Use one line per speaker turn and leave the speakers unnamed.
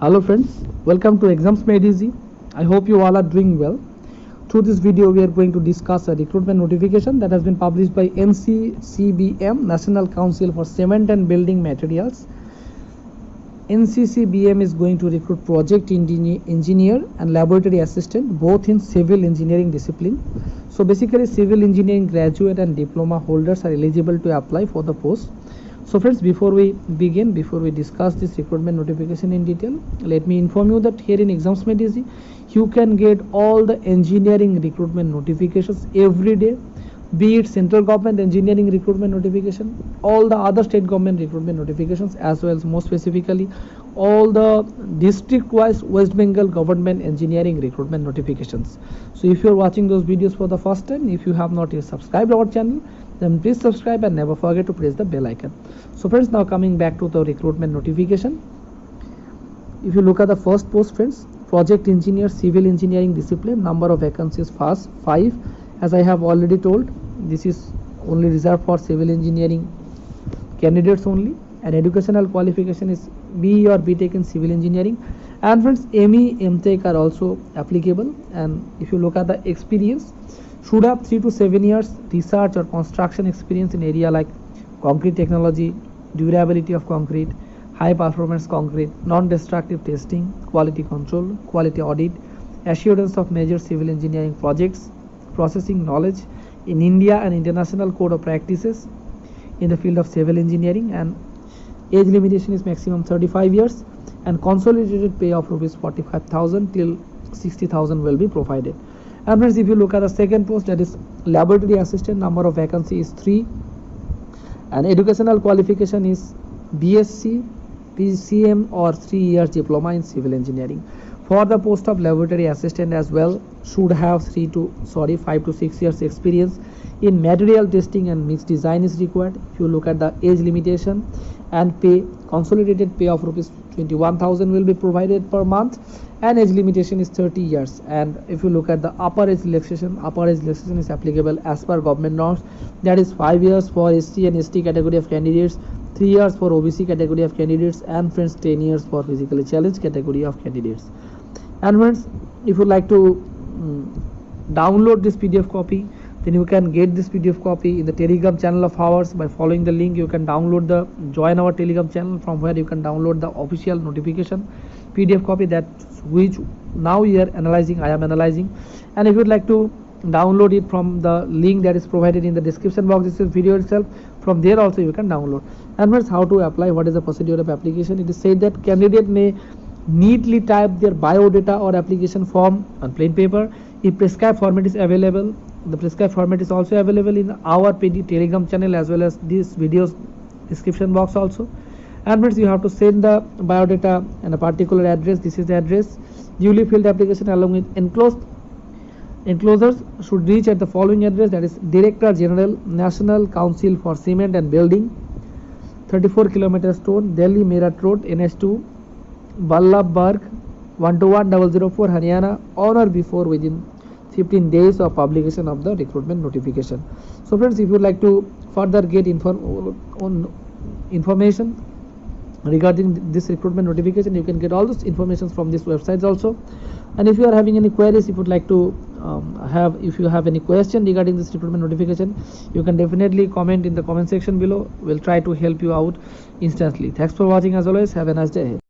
Hello friends, welcome to Exams Made Easy. I hope you all are doing well. Through this video we are going to discuss a recruitment notification that has been published by NCCBM, National Council for Cement and Building Materials. NCCBM is going to recruit project engineer and laboratory assistant both in civil engineering discipline. So basically civil engineering graduate and diploma holders are eligible to apply for the post. So friends, before we discuss this recruitment notification in detail, let me inform you that here in Exams Made Easy, you can get all the engineering recruitment notifications every day, be it central government engineering recruitment notification, all the other state government recruitment notifications, as well as more specifically all the district wise West Bengal government engineering recruitment notifications. So if you are watching those videos for the first time, if you have not yet subscribed our channel, then please subscribe and never forget to press the bell icon. So friends, now coming back to the recruitment notification, if you look at the first post friends, project engineer civil engineering discipline, number of vacancies first 5. As I have already told, this is only reserved for civil engineering candidates only, and educational qualification is BE or BTech in civil engineering, and friends ME MTech are also applicable. And if you look at the experience, should have 3 to 7 years research or construction experience in area like concrete technology, durability of concrete, high performance concrete, non-destructive testing, quality control, quality audit, assurance of major civil engineering projects, processing knowledge in India and international code of practices in the field of civil engineering, and age limitation is maximum 35 years, and consolidated pay of rupees 45,000 till 60,000 will be provided. And friends, if you look at the second post, that is laboratory assistant, number of vacancy is 3, and educational qualification is BSc, PCM or 3 years diploma in civil engineering. For the post of laboratory assistant as well, should have 5 to 6 years experience in material testing and mixed design is required. If you look at the age limitation and pay, consolidated pay of rupees 21,000 will be provided per month, and age limitation is 30 years. And if you look at the upper age relaxation is applicable as per government norms, that is 5 years for SC and ST category of candidates, 3 years for OBC category of candidates, and friends 10 years for physically challenged category of candidates. And friends, if you like to download this PDF copy, then you can get this PDF copy in the Telegram channel of ours by following the link. You can join our Telegram channel, from where you can download the official notification PDF copy that which now I am analyzing. And if you would like to download it from the link that is provided in the description box, this is video itself, from there also you can download. And friends, how to apply, what is the procedure of application? It is said that candidate may neatly type their biodata or application form on plain paper. If prescribed format is available, the prescribed format is also available in our Telegram channel as well as this video's description box also. And friends, you have to send the biodata and a particular address. This is the address. Duly filled application along with enclosures should reach at the following address, that is Director General, National Council for Cement and Building, 34 km Stone, Delhi Meerut Road, NH2, Vallabhbarg, 121004, Haryana, on or before within 15 days of publication of the recruitment notification. So friends, if you would like to further get information regarding this recruitment notification, you can get all those information from this website also. And if you are having any queries, if you would like to if you have any question regarding this recruitment notification, you can definitely comment in the comment section below. We'll try to help you out instantly. Thanks for watching. As always, have a nice day ahead.